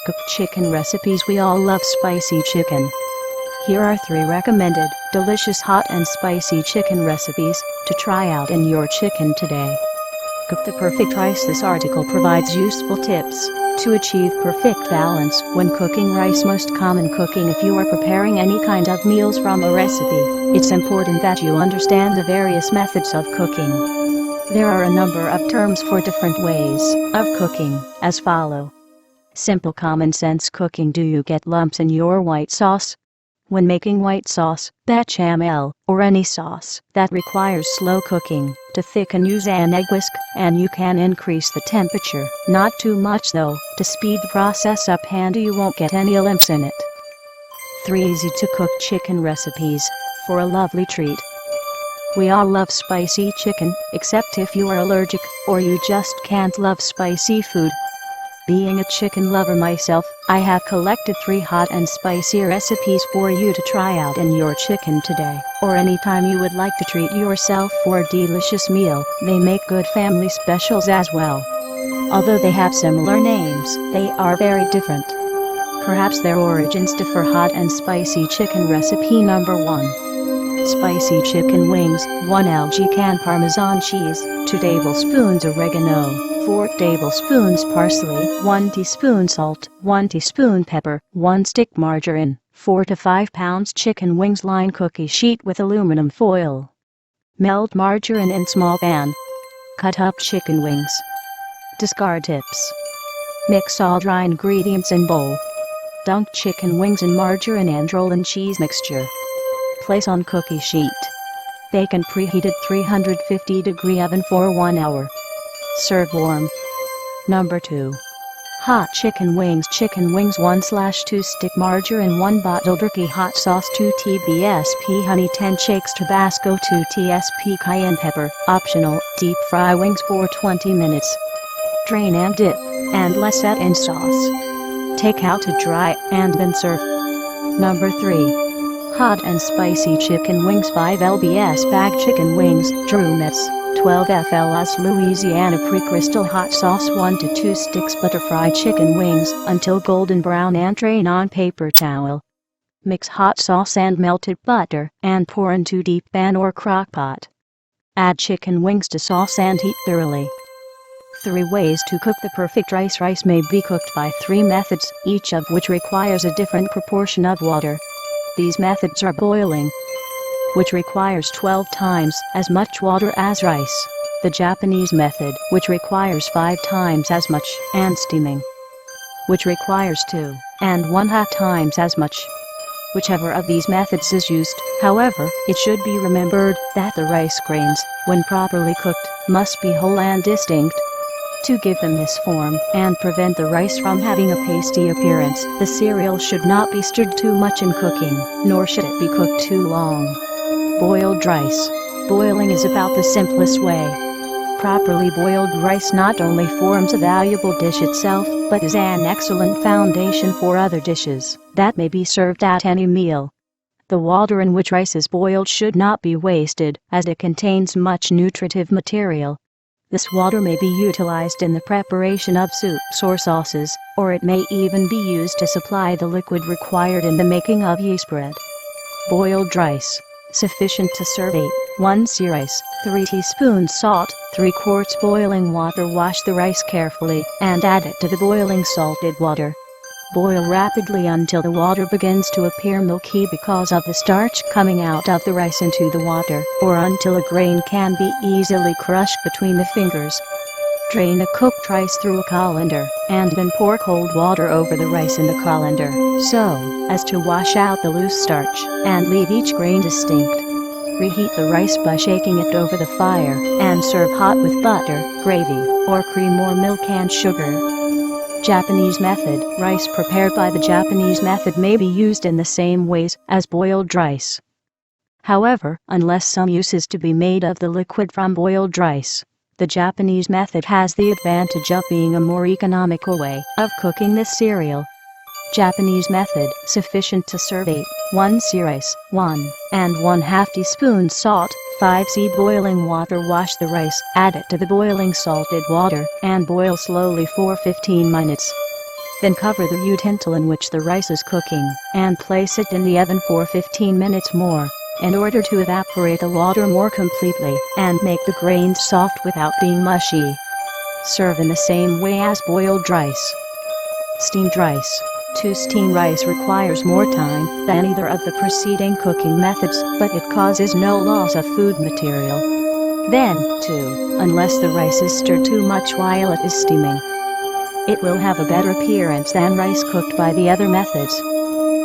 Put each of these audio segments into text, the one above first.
Cooked chicken recipes. We all love spicy chicken. Here are 3 recommended, delicious hot and spicy chicken recipes to try out in your chicken today. Cook the perfect rice. This article provides useful tips to achieve perfect balance when cooking rice. Most common cooking. If you are preparing any kind of meals from a recipe, it's important that you understand the various methods of cooking. There are a number of terms for different ways of cooking, as follow. Simple common sense cooking. Do you get lumps in your white sauce? When making white sauce, bechamel, or any sauce that requires slow cooking, to thicken use an egg whisk, and you can increase the temperature, not too much though, to speed the process up and you won't get any lumps in it. 3 easy to cook chicken recipes for a lovely treat. We all love spicy chicken, except if you are allergic, or you just can't love spicy food. Being a chicken lover myself, I have collected 3 hot and spicy recipes for you to try out in your chicken today, or anytime you would like to treat yourself for a delicious meal. They make good family specials as well. Although they have similar names, they are very different. Perhaps their origins differ. Hot and spicy chicken recipe number 1. Spicy chicken wings. 1 Algae can Parmesan cheese, 2 tablespoons oregano, 4 tablespoons parsley, 1 teaspoon salt, 1 teaspoon pepper, 1 stick margarine, 4 to 5 pounds chicken wings. Line cookie sheet with aluminum foil. Melt margarine in small pan. Cut up chicken wings. Discard tips. Mix all dry ingredients in bowl. Dunk chicken wings in margarine and roll in cheese mixture. Place on cookie sheet. Bake in preheated 350-degree oven for 1 hour. Serve warm. Number 2. Hot chicken wings. Chicken wings. 1/2 stick margarine, 1 bottle turkey hot sauce, 2 TBSP honey, 10 shakes Tabasco, 2 TSP cayenne pepper. Optional. Deep fry wings for 20 minutes. Drain and dip, and let set in sauce. Take out to dry, and then serve. Number 3. Hot and spicy chicken wings. 5 lbs bag chicken wings, Drumettes, 12 FLS Louisiana pre-crystal hot sauce, 1 to 2 sticks butter. Fry chicken wings until golden brown and drain on paper towel. Mix hot sauce and melted butter and pour into deep pan or crock pot. Add chicken wings to sauce and heat thoroughly. 3 ways to cook the perfect rice. Rice may be cooked by 3 methods, each of which requires a different proportion of water. These methods are boiling, which requires 12 times as much water as rice; the Japanese method, which requires 5 times as much; and steaming, which requires 2½ times as much. Whichever of these methods is used, however, it should be remembered that the rice grains, when properly cooked, must be whole and distinct. To give them this form and prevent the rice from having a pasty appearance, the cereal should not be stirred too much in cooking, nor should it be cooked too long. Boiled rice. Boiling is about the simplest way. Properly boiled rice not only forms a valuable dish itself, but is an excellent foundation for other dishes that may be served at any meal. The water in which rice is boiled should not be wasted, as it contains much nutritive material. This water may be utilized in the preparation of soups or sauces, or it may even be used to supply the liquid required in the making of yeast bread. Boiled rice. Sufficient to serve 8 1 rice, 3 teaspoons salt, 3 quarts boiling water. Wash the rice carefully, and add it to the boiling salted water. Boil rapidly until the water begins to appear milky because of the starch coming out of the rice into the water, or until a grain can be easily crushed between the fingers. Drain the cooked rice through a colander, and then pour cold water over the rice in the colander, so as to wash out the loose starch, and leave each grain distinct. Reheat the rice by shaking it over the fire, and serve hot with butter, gravy, or cream or milk and sugar. Japanese method. Rice prepared by the Japanese method may be used in the same ways as boiled rice. However, unless some use is to be made of the liquid from boiled rice, the Japanese method has the advantage of being a more economical way of cooking this cereal. Japanese method. Sufficient to serve 8 1 rice, 1½ teaspoon salt, 5 boiling water. Wash the rice, add it to the boiling salted water, and boil slowly for 15 minutes. Then cover the utensil in which the rice is cooking, and place it in the oven for 15 minutes more, in order to evaporate the water more completely, and make the grains soft without being mushy. Serve in the same way as boiled rice. Steamed rice. To steam rice requires more time than either of the preceding cooking methods, but it causes no loss of food material. Then, too, unless the rice is stirred too much while it is steaming, it will have a better appearance than rice cooked by the other methods.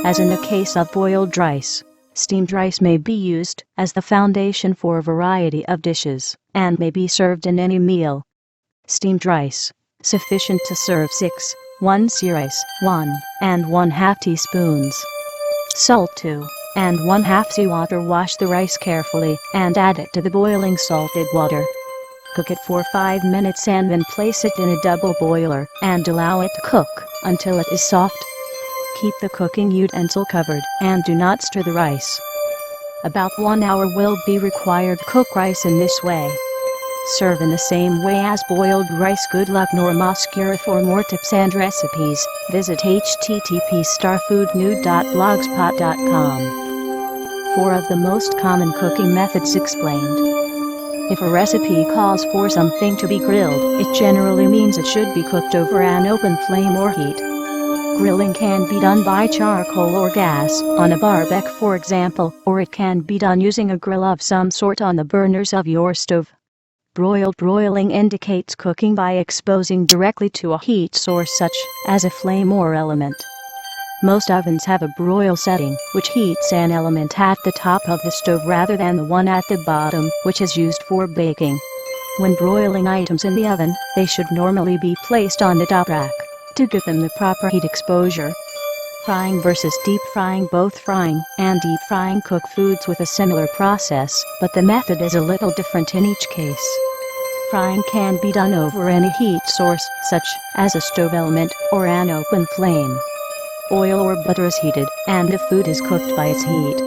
As in the case of boiled rice, steamed rice may be used as the foundation for a variety of dishes, and may be served in any meal. Steamed rice. Sufficient to serve 6, 1 rice, 1 and 1/2 teaspoons. Salt 2 and 1/2 seawater. Wash the rice carefully and add it to the boiling salted water. Cook it for 5 minutes and then place it in a double boiler and allow it to cook until it is soft. Keep the cooking utensil covered and do not stir the rice. About 1 hour will be required to cook rice in this way. Serve in the same way as boiled rice. Good luck, Norma Oscura. For more tips and recipes, visit http://foodnew.blogspot.com. 4 of the most common cooking methods explained. If a recipe calls for something to be grilled, it generally means it should be cooked over an open flame or heat. Grilling can be done by charcoal or gas, on a barbecue for example, or it can be done using a grill of some sort on the burners of your stove. Broiling indicates cooking by exposing directly to a heat source such as a flame or element. Most ovens have a broil setting, which heats an element at the top of the stove rather than the one at the bottom, which is used for baking. When broiling items in the oven, they should normally be placed on the top rack to give them the proper heat exposure. Frying versus deep frying. Both frying and deep frying cook foods with a similar process, but the method is a little different in each case. Frying can be done over any heat source, such as a stove element or an open flame. Oil or butter is heated, and the food is cooked by its heat.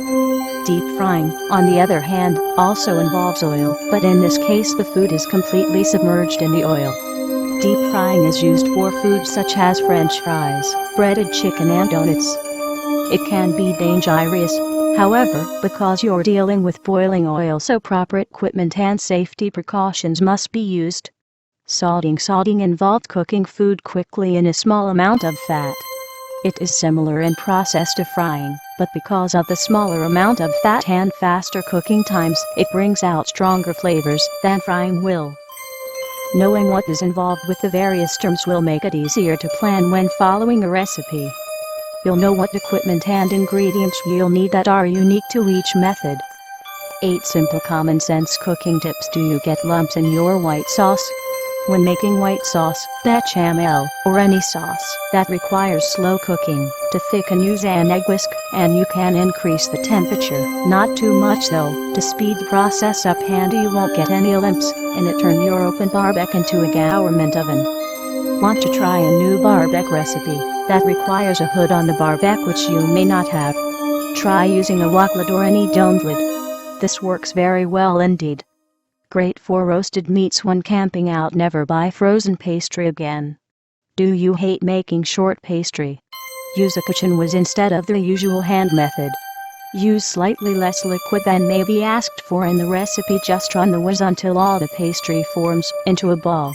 Deep frying, on the other hand, also involves oil, but in this case the food is completely submerged in the oil. Deep frying is used for foods such as French fries, breaded chicken and donuts. It can be dangerous, however, because you're dealing with boiling oil, so proper equipment and safety precautions must be used. Salting involves cooking food quickly in a small amount of fat. It is similar in process to frying, but because of the smaller amount of fat and faster cooking times, it brings out stronger flavors than frying will. Knowing what is involved with the various terms will make it easier to plan when following a recipe. You'll know what equipment and ingredients you'll need that are unique to each method. 8 simple common sense cooking tips. Do you get lumps in your white sauce? When making white sauce, bechamel, or any sauce that requires slow cooking, to thicken use an egg whisk, and you can increase the temperature, not too much though, to speed the process up and you won't get any lumps in it. Turn your open barbecue into a government oven. Want to try a new barbecue recipe that requires a hood on the barbecue which you may not have? Try using a wok lid or any domed lid. This works very well indeed. Great for roasted meats when camping out. Never buy frozen pastry again. Do you hate making short pastry? Use a kitchen whiz instead of the usual hand method. Use slightly less liquid than may be asked for in the recipe. Just run the whiz until all the pastry forms into a ball.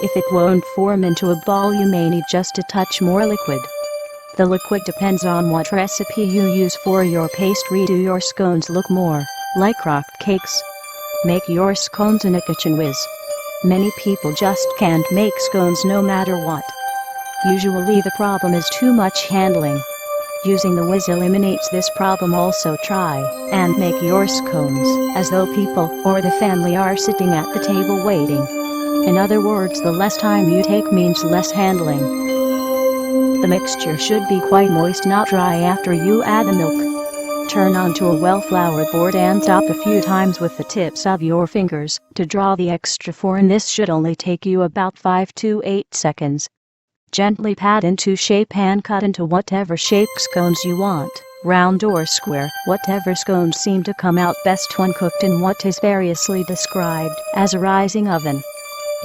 If it won't form into a ball, you may need just a touch more liquid. The liquid depends on what recipe you use for your pastry. Do your scones look more like rock cakes? Make your scones in a kitchen whiz. Many people just can't make scones no matter what. Usually the problem is too much handling. Using the whiz eliminates this problem. Also try and make your scones as though people or the family are sitting at the table waiting. In other words, the less time you take means less handling. The mixture should be quite moist, not dry after you add the milk. Turn onto a well-floured board and tap a few times with the tips of your fingers to draw the extra form. This should only take you about 5 to 8 seconds. Gently pat into shape and cut into whatever shape scones you want, round or square. Whatever scones seem to come out best when cooked in what is variously described as a rising oven.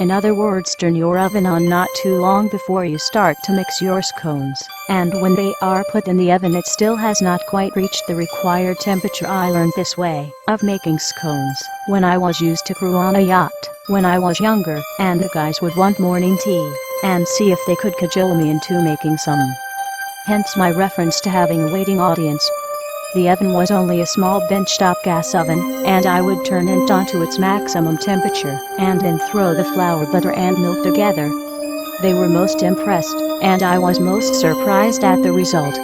In other words, turn your oven on not too long before you start to mix your scones, and when they are put in the oven it still has not quite reached the required temperature. I learned this way of making scones when I was used to crew on a yacht when I was younger, and the guys would want morning tea and see if they could cajole me into making some. Hence my reference to having a waiting audience. The oven was only a small benchtop gas oven, and I would turn it on to its maximum temperature, and then throw the flour, butter and milk together. They were most impressed, and I was most surprised at the result.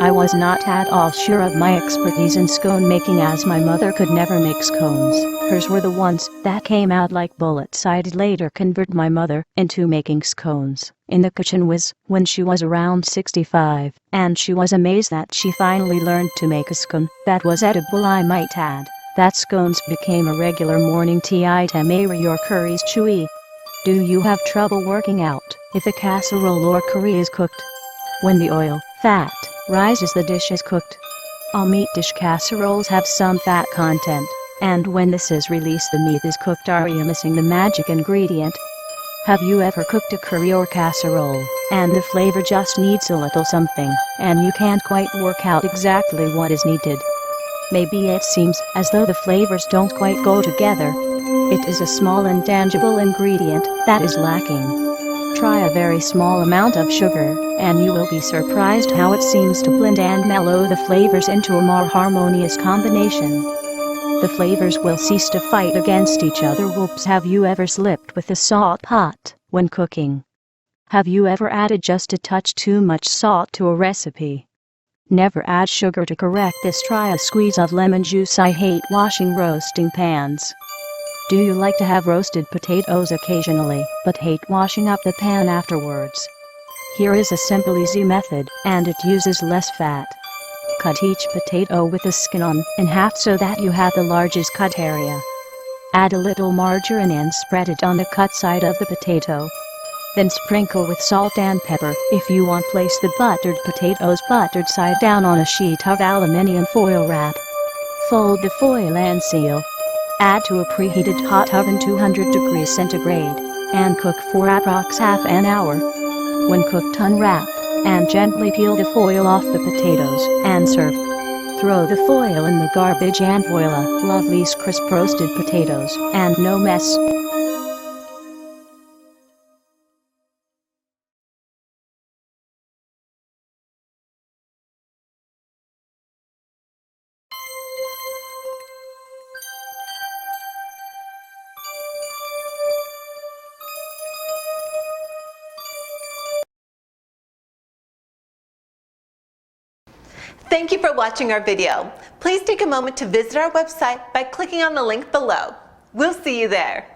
I was not at all sure of my expertise in scone making, as my mother could never make scones. Hers were the ones that came out like bullets. I did later convert my mother into making scones in the kitchen when she was around 65, and she was amazed that she finally learned to make a scone that was edible, I might add. That scones became a regular morning tea item. Are your curries chewy? Do you have trouble working out if a casserole or curry is cooked? When the oil, fat, rises, the dish is cooked. All meat dish casseroles have some fat content, and when this is released the meat is cooked. Are you missing the magic ingredient? Have you ever cooked a curry or casserole, and the flavor just needs a little something, and you can't quite work out exactly what is needed? Maybe it seems as though the flavors don't quite go together. It is a small intangible ingredient that is lacking. Try a very small amount of sugar, and you will be surprised how it seems to blend and mellow the flavors into a more harmonious combination. The flavors will cease to fight against each other. Whoops, have you ever slipped with a salt pot when cooking? Have you ever added just a touch too much salt to a recipe? Never add sugar to correct this. Try a squeeze of lemon juice. I hate washing roasting pans. Do you like to have roasted potatoes occasionally, but hate washing up the pan afterwards? Here is a simple, easy method, and it uses less fat. Cut each potato with the skin on in half so that you have the largest cut area. Add a little margarine and spread it on the cut side of the potato. Then sprinkle with salt and pepper. If you want, place the buttered potatoes buttered side down on a sheet of aluminum foil wrap. Fold the foil and seal. Add to a preheated hot oven 200 degrees centigrade, and cook for approx half an hour. When cooked, unwrap, and gently peel the foil off the potatoes, and serve. Throw the foil in the garbage and voila, lovely crisp roasted potatoes, and no mess. Thank you for watching our video. Please take a moment to visit our website by clicking on the link below. We'll see you there.